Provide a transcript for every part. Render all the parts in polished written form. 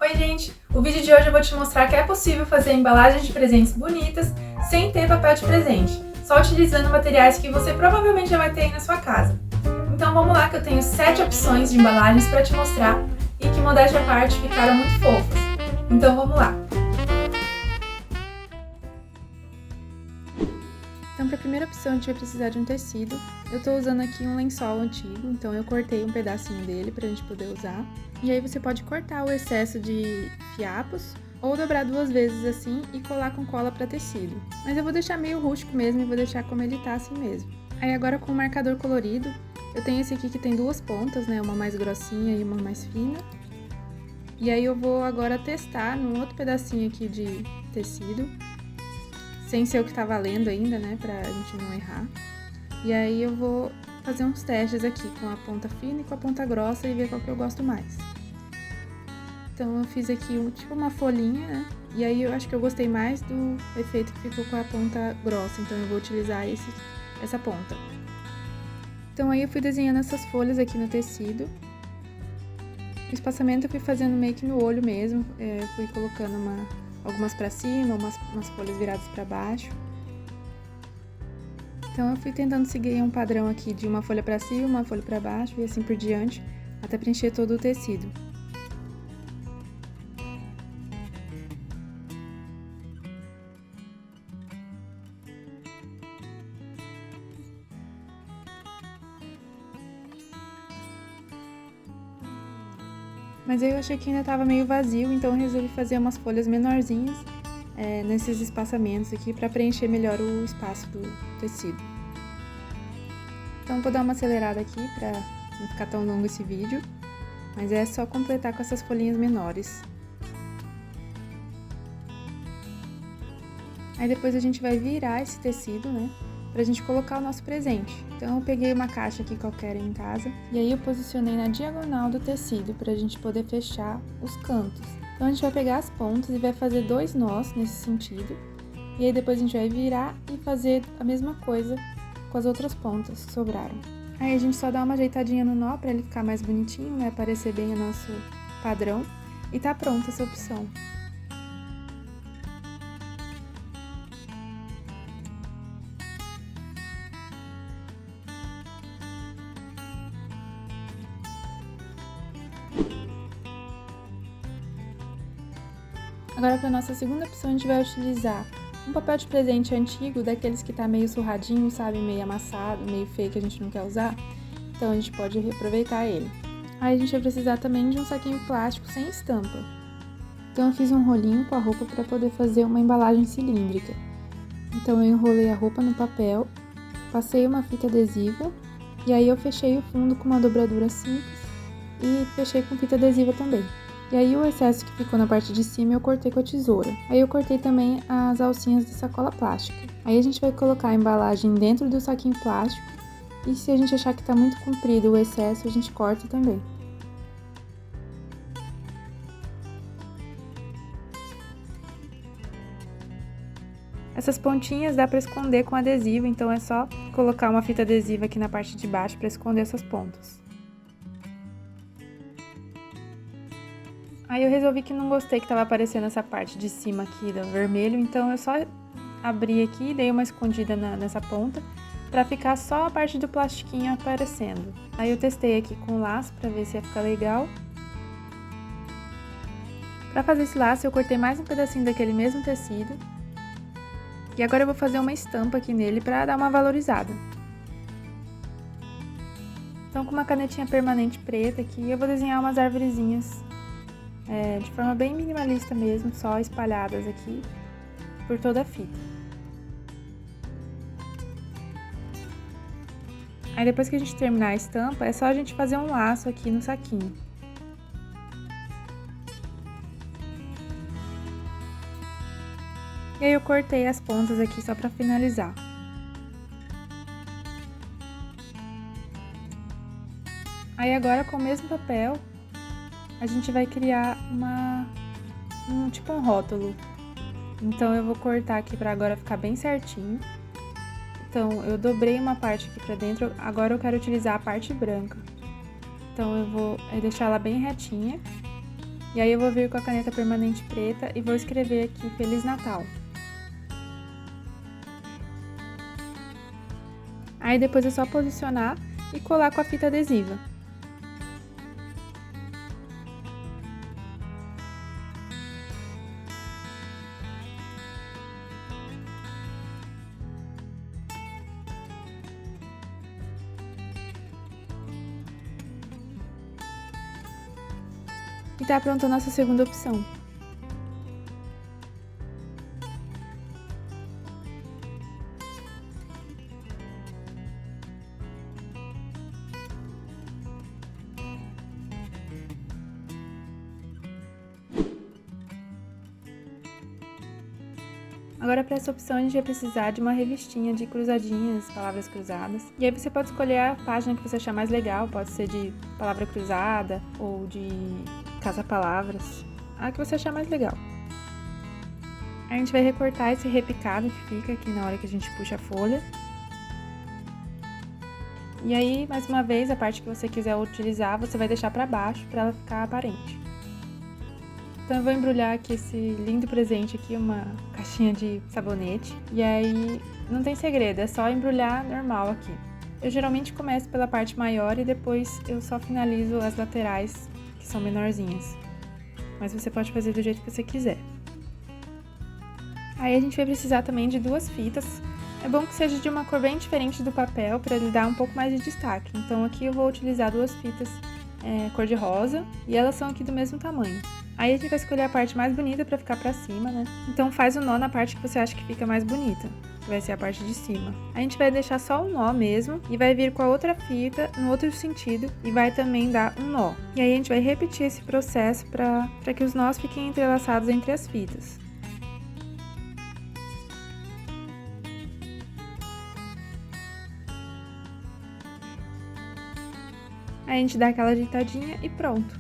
Oi gente, o vídeo de hoje eu vou te mostrar que é possível fazer embalagens de presentes bonitas sem ter papel de presente, só utilizando materiais que você provavelmente já vai ter aí na sua casa. Então vamos lá que eu tenho 7 opções de embalagens para te mostrar e que, modéstia à parte, ficaram muito fofas. Então vamos lá! Então, para a primeira opção, a gente vai precisar de um tecido. Eu estou usando aqui um lençol antigo, então eu cortei um pedacinho dele para a gente poder usar. E aí você pode cortar o excesso de fiapos ou dobrar 2 vezes assim e colar com cola para tecido. Mas eu vou deixar meio rústico mesmo e vou deixar como ele tá assim mesmo. Aí agora com o marcador colorido, eu tenho esse aqui que tem 2 pontas, né? Uma mais grossinha e uma mais fina. E aí eu vou agora testar num outro pedacinho aqui de tecido, sem ser o que tá valendo ainda, né, pra gente não errar. E aí eu vou fazer uns testes aqui com a ponta fina e com a ponta grossa e ver qual que eu gosto mais. Então eu fiz aqui tipo uma folhinha, né, e aí eu acho que eu gostei mais do efeito que ficou com a ponta grossa, então eu vou utilizar essa ponta. Então aí eu fui desenhando essas folhas aqui no tecido. O espaçamento eu fui fazendo meio que no olho mesmo, fui colocando algumas para cima, umas folhas viradas para baixo. Então eu fui tentando seguir um padrão aqui de uma folha para cima, uma folha para baixo e assim por diante, até preencher todo o tecido. Mas aí eu achei que ainda estava meio vazio, então eu resolvi fazer umas folhas menorzinhas nesses espaçamentos aqui para preencher melhor o espaço do tecido. Então vou dar uma acelerada aqui para não ficar tão longo esse vídeo, mas é só completar com essas folhinhas menores. Aí depois a gente vai virar esse tecido, né, pra gente colocar o nosso presente. Então eu peguei uma caixa aqui qualquer em casa, e aí eu posicionei na diagonal do tecido pra gente poder fechar os cantos. Então a gente vai pegar as pontas e vai fazer 2 nós nesse sentido, e aí depois a gente vai virar e fazer a mesma coisa com as outras pontas que sobraram. Aí a gente só dá uma ajeitadinha no nó pra ele ficar mais bonitinho, né, aparecer bem o nosso padrão, e tá pronta essa opção. Agora, para nossa segunda opção, a gente vai utilizar um papel de presente antigo, daqueles que tá meio surradinho, sabe, meio amassado, meio feio, que a gente não quer usar. Então, a gente pode reaproveitar ele. Aí, a gente vai precisar também de um saquinho plástico sem estampa. Então, eu fiz um rolinho com a roupa para poder fazer uma embalagem cilíndrica. Então, eu enrolei a roupa no papel, passei uma fita adesiva, e aí eu fechei o fundo com uma dobradura simples e fechei com fita adesiva também. E aí o excesso que ficou na parte de cima eu cortei com a tesoura. Aí eu cortei também as alcinhas de sacola plástica. Aí a gente vai colocar a embalagem dentro do saquinho plástico. E se a gente achar que tá muito comprido o excesso, a gente corta também. Essas pontinhas dá para esconder com adesivo, então é só colocar uma fita adesiva aqui na parte de baixo para esconder essas pontas. Aí eu resolvi que não gostei que tava aparecendo essa parte de cima aqui do vermelho, então eu só abri aqui e dei uma escondida nessa ponta pra ficar só a parte do plastiquinho aparecendo. Aí eu testei aqui com laço pra ver se ia ficar legal. Pra fazer esse laço eu cortei mais um pedacinho daquele mesmo tecido. E agora eu vou fazer uma estampa aqui nele pra dar uma valorizada. Então com uma canetinha permanente preta aqui eu vou desenhar umas arvorezinhas. De forma bem minimalista mesmo, só espalhadas aqui por toda a fita. Aí depois que a gente terminar a estampa, é só a gente fazer um laço aqui no saquinho. E aí eu cortei as pontas aqui só pra finalizar. Aí agora com o mesmo papel, a gente vai criar tipo um rótulo. Então eu vou cortar aqui pra agora ficar bem certinho. Então eu dobrei uma parte aqui pra dentro, agora eu quero utilizar a parte branca. Então eu vou deixar ela bem retinha. E aí eu vou vir com a caneta permanente preta e vou escrever aqui Feliz Natal. Aí depois é só posicionar e colar com a fita adesiva. E tá pronta a nossa segunda opção. Agora para essa opção a gente vai precisar de uma revistinha de cruzadinhas, palavras cruzadas. E aí você pode escolher a página que você achar mais legal, pode ser de palavra cruzada ou de caça-palavras, a que você achar mais legal. A gente vai recortar esse repicado que fica aqui na hora que a gente puxa a folha. E aí, mais uma vez, a parte que você quiser utilizar, você vai deixar para baixo para ela ficar aparente. Então eu vou embrulhar aqui esse lindo presente aqui, uma caixinha de sabonete. E aí, não tem segredo, é só embrulhar normal aqui. Eu geralmente começo pela parte maior e depois eu só finalizo as laterais, que são menorzinhas. Mas você pode fazer do jeito que você quiser. Aí a gente vai precisar também de 2 fitas. É bom que seja de uma cor bem diferente do papel, para ele dar um pouco mais de destaque. Então aqui eu vou utilizar 2 fitas cor de rosa, e elas são aqui do mesmo tamanho. Aí a gente vai escolher a parte mais bonita para ficar para cima, né? Então faz o nó na parte que você acha que fica mais bonita, que vai ser a parte de cima. A gente vai deixar só um nó mesmo, e vai vir com a outra fita no outro sentido, e vai também dar um nó. E aí a gente vai repetir esse processo para que os nós fiquem entrelaçados entre as fitas. Aí a gente dá aquela ajeitadinha e pronto.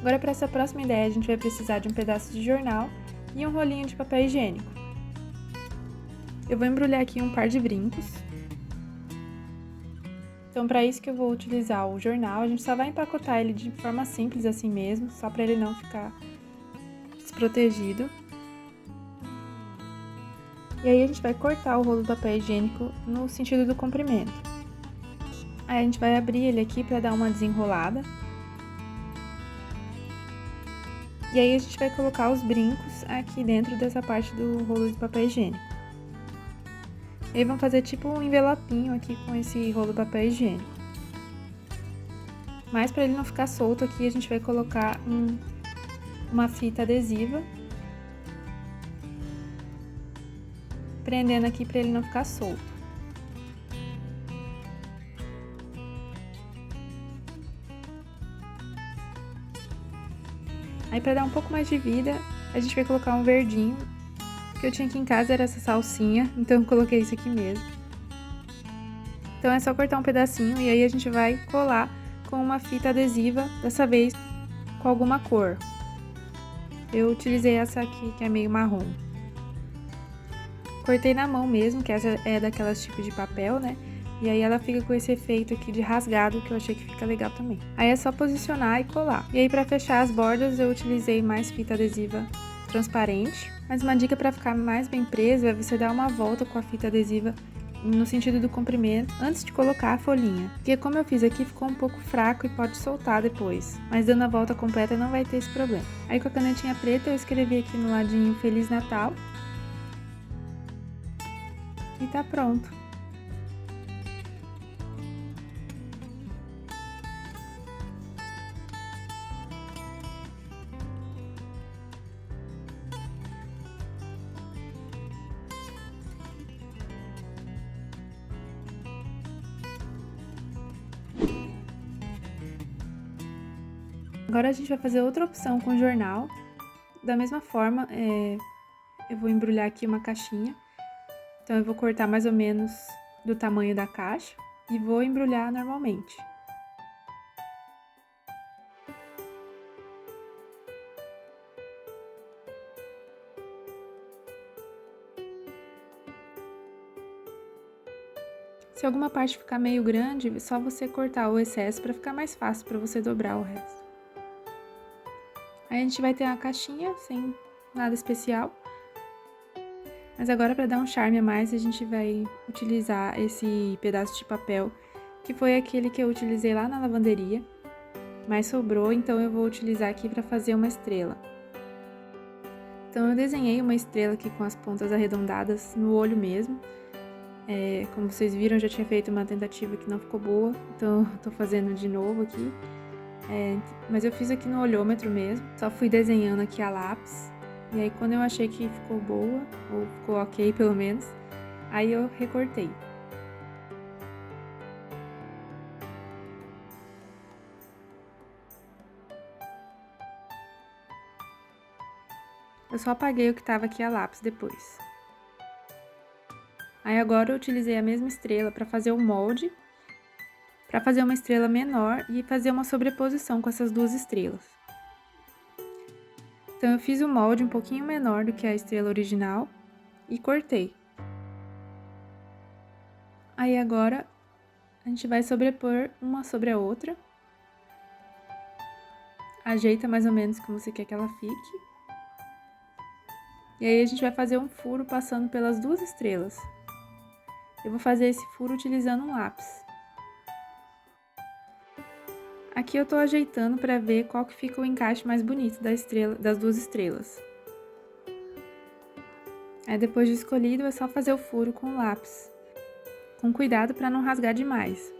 Agora, para essa próxima ideia, a gente vai precisar de um pedaço de jornal e um rolinho de papel higiênico. Eu vou embrulhar aqui um par de brincos. Então, para isso que eu vou utilizar o jornal, a gente só vai empacotar ele de forma simples assim mesmo, só para ele não ficar desprotegido. E aí a gente vai cortar o rolo do papel higiênico no sentido do comprimento. Aí a gente vai abrir ele aqui para dar uma desenrolada. E aí a gente vai colocar os brincos aqui dentro dessa parte do rolo de papel higiênico. E aí vamos fazer tipo um envelopinho aqui com esse rolo de papel higiênico. Mas para ele não ficar solto aqui, a gente vai colocar uma fita adesiva, prendendo aqui para ele não ficar solto. Aí, para dar um pouco mais de vida, a gente vai colocar um verdinho. O que eu tinha aqui em casa era essa salsinha, então eu coloquei isso aqui mesmo. Então é só cortar um pedacinho e aí a gente vai colar com uma fita adesiva, dessa vez com alguma cor. Eu utilizei essa aqui, que é meio marrom. Cortei na mão mesmo, que essa é daquelas tipos de papel, né? E aí ela fica com esse efeito aqui de rasgado, que eu achei que fica legal também. Aí é só posicionar e colar. E aí para fechar as bordas eu utilizei mais fita adesiva transparente. Mas uma dica para ficar mais bem preso é você dar uma volta com a fita adesiva no sentido do comprimento antes de colocar a folhinha. Porque como eu fiz aqui ficou um pouco fraco e pode soltar depois. Mas dando a volta completa não vai ter esse problema. Aí com a canetinha preta eu escrevi aqui no ladinho Feliz Natal. E tá pronto. Agora a gente vai fazer outra opção com jornal. Da mesma forma, eu vou embrulhar aqui uma caixinha Então eu vou cortar mais ou menos do tamanho da caixa e vou embrulhar normalmente. Se alguma parte ficar meio grande, é só você cortar o excesso para ficar mais fácil para você dobrar o resto. Aí a gente vai ter uma caixinha sem nada especial. Mas agora, para dar um charme a mais, a gente vai utilizar esse pedaço de papel, que foi aquele que eu utilizei lá na lavanderia, mas sobrou, então eu vou utilizar aqui para fazer uma estrela. Então eu desenhei uma estrela aqui com as pontas arredondadas no olho mesmo. Como vocês viram, eu já tinha feito uma tentativa que não ficou boa, então eu tô fazendo de novo aqui. Mas eu fiz aqui no olhômetro mesmo, só fui desenhando aqui a lápis. E aí quando eu achei que ficou boa, ou ficou ok pelo menos, aí eu recortei. Eu só apaguei o que estava aqui a lápis depois. Aí agora eu utilizei a mesma estrela para fazer o molde, para fazer uma estrela menor e fazer uma sobreposição com essas duas estrelas. Então eu fiz o molde um pouquinho menor do que a estrela original e cortei. Aí agora a gente vai sobrepor uma sobre a outra. Ajeita mais ou menos como você quer que ela fique. E aí a gente vai fazer um furo passando pelas duas estrelas. Eu vou fazer esse furo utilizando um lápis. Aqui eu tô ajeitando para ver qual que fica o encaixe mais bonito das duas estrelas. Aí depois de escolhido é só fazer o furo com o lápis, com cuidado para não rasgar demais.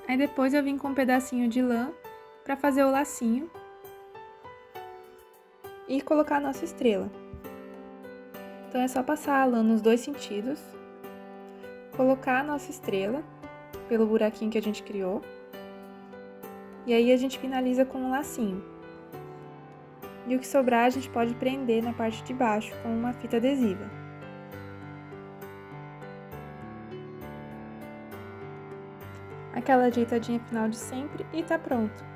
Aí depois eu vim com um pedacinho de lã para fazer o lacinho e colocar a nossa estrela. Então é só passar a lã nos dois sentidos, colocar a nossa estrela pelo buraquinho que a gente criou, e aí a gente finaliza com um lacinho. E o que sobrar a gente pode prender na parte de baixo com uma fita adesiva. Aquela ajeitadinha final de sempre e tá pronto.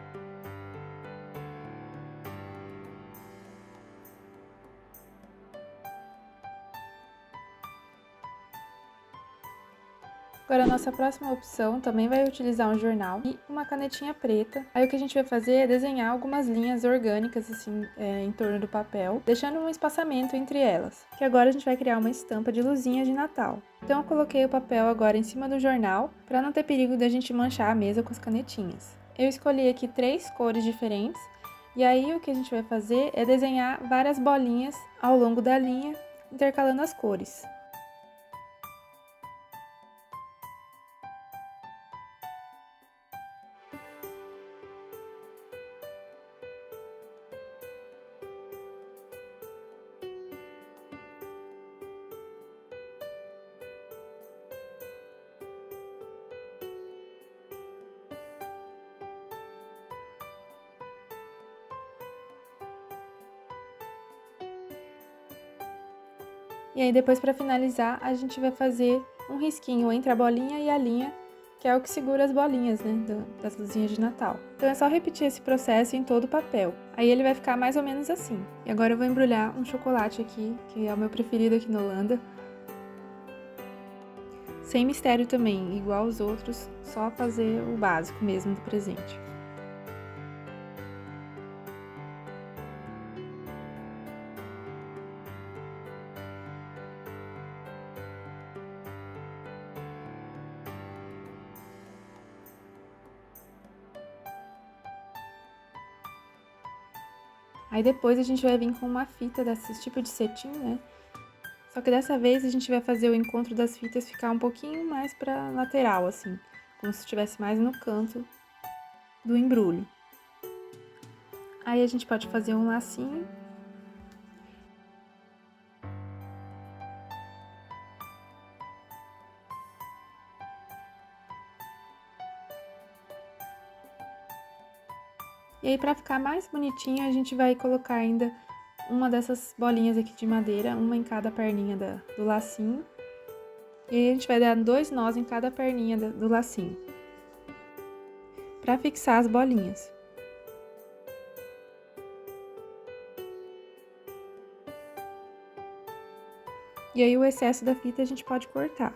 Agora a nossa próxima opção também vai utilizar um jornal e uma canetinha preta. Aí o que a gente vai fazer é desenhar algumas linhas orgânicas assim em torno do papel, deixando um espaçamento entre elas. Que agora a gente vai criar uma estampa de luzinha de Natal. Então eu coloquei o papel agora em cima do jornal, para não ter perigo da gente manchar a mesa com as canetinhas. Eu escolhi aqui 3 cores diferentes, e aí o que a gente vai fazer é desenhar várias bolinhas ao longo da linha, intercalando as cores. E aí depois, para finalizar, a gente vai fazer um risquinho entre a bolinha e a linha, que é o que segura as bolinhas, né, das luzinhas de Natal. Então é só repetir esse processo em todo o papel. Aí ele vai ficar mais ou menos assim. E agora eu vou embrulhar um chocolate aqui, que é o meu preferido aqui na Holanda. Sem mistério também, igual os outros, só fazer o básico mesmo do presente. Aí depois a gente vai vir com uma fita desse tipo de cetim, né? Só que dessa vez a gente vai fazer o encontro das fitas ficar um pouquinho mais pra lateral, assim. Como se estivesse mais no canto do embrulho. Aí a gente pode fazer um lacinho. E aí, para ficar mais bonitinho, a gente vai colocar ainda uma dessas bolinhas aqui de madeira, uma em cada perninha do lacinho. E aí, a gente vai dar 2 nós em cada perninha do lacinho, para fixar as bolinhas. E aí, o excesso da fita a gente pode cortar.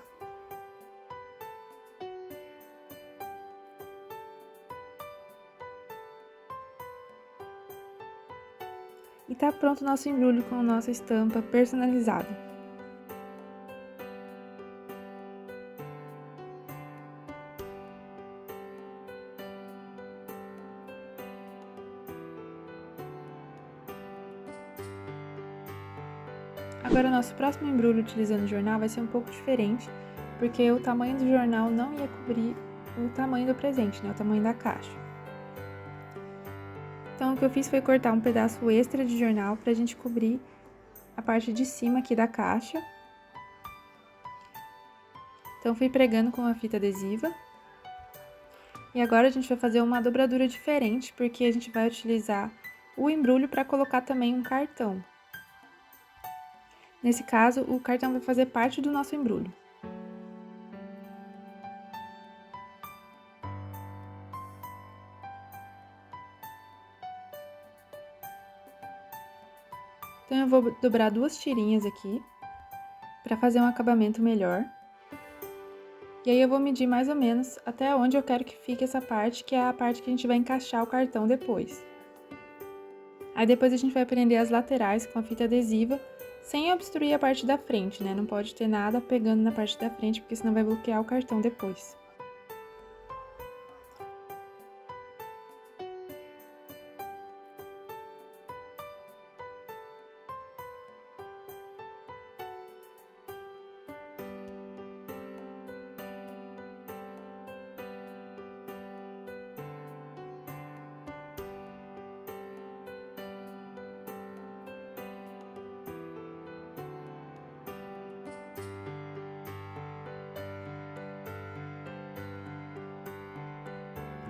E tá pronto o nosso embrulho com a nossa estampa personalizada. Agora, o nosso próximo embrulho utilizando o jornal vai ser um pouco diferente, porque o tamanho do jornal não ia cobrir o tamanho do presente, né? O tamanho da caixa. Então, o que eu fiz foi cortar um pedaço extra de jornal pra gente cobrir a parte de cima aqui da caixa. Então, fui pregando com a fita adesiva. E agora a gente vai fazer uma dobradura diferente, porque a gente vai utilizar o embrulho para colocar também um cartão. Nesse caso, o cartão vai fazer parte do nosso embrulho. Então, eu vou dobrar 2 tirinhas aqui, para fazer um acabamento melhor. E aí, eu vou medir mais ou menos até onde eu quero que fique essa parte, que é a parte que a gente vai encaixar o cartão depois. Aí, depois a gente vai prender as laterais com a fita adesiva, sem obstruir a parte da frente, né? Não pode ter nada pegando na parte da frente, porque senão vai bloquear o cartão depois.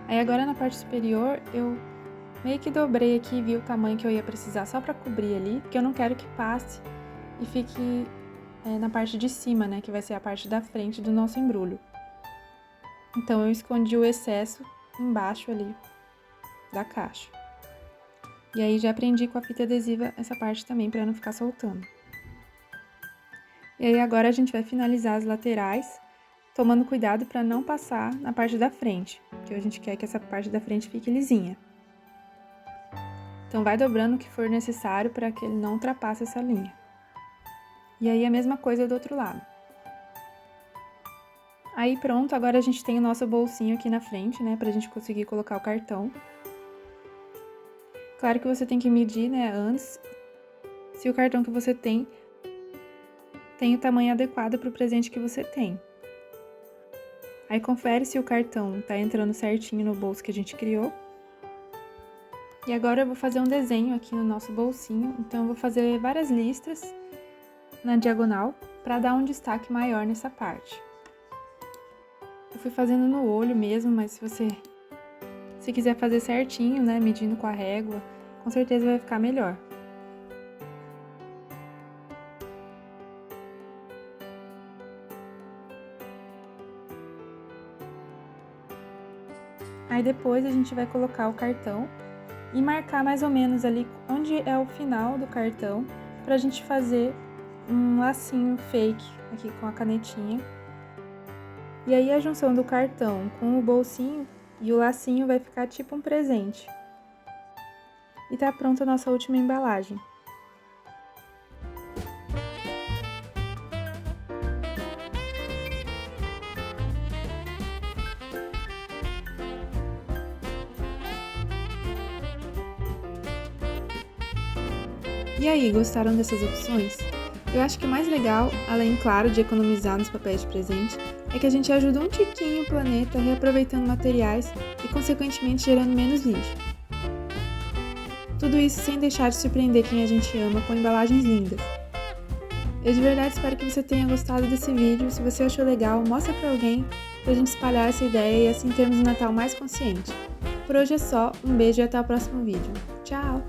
Aí agora na parte superior, eu meio que dobrei aqui e vi o tamanho que eu ia precisar só pra cobrir ali, porque eu não quero que passe e fique na parte de cima, né, que vai ser a parte da frente do nosso embrulho. Então, eu escondi o excesso embaixo ali da caixa. E aí, já prendi com a fita adesiva essa parte também, pra não ficar soltando. E aí, agora a gente vai finalizar as laterais, tomando cuidado para não passar na parte da frente, porque a gente quer que essa parte da frente fique lisinha. Então, vai dobrando o que for necessário para que ele não ultrapasse essa linha. E aí, a mesma coisa do outro lado. Aí, pronto, agora a gente tem o nosso bolsinho aqui na frente, né, pra gente conseguir colocar o cartão. Claro que você tem que medir, né, antes, se o cartão que você tem o tamanho adequado para o presente que você tem. Aí, confere se o cartão tá entrando certinho no bolso que a gente criou. E agora eu vou fazer um desenho aqui no nosso bolsinho, então eu vou fazer várias listras na diagonal para dar um destaque maior nessa parte. Eu fui fazendo no olho mesmo, mas se quiser fazer certinho, né, medindo com a régua, com certeza vai ficar melhor. Aí depois a gente vai colocar o cartão e marcar mais ou menos ali onde é o final do cartão, pra gente fazer um lacinho fake aqui com a canetinha. E aí a junção do cartão com o bolsinho e o lacinho vai ficar tipo um presente. E tá pronta a nossa última embalagem. E aí, gostaram dessas opções? Eu acho que o mais legal, além, claro, de economizar nos papéis de presente, é que a gente ajuda um tiquinho o planeta reaproveitando materiais e, consequentemente, gerando menos lixo. Tudo isso sem deixar de surpreender quem a gente ama com embalagens lindas. Eu de verdade espero que você tenha gostado desse vídeo. Se você achou legal, mostra pra alguém pra gente espalhar essa ideia e assim termos um Natal mais consciente. por hoje é só, um beijo e até o próximo vídeo. Tchau!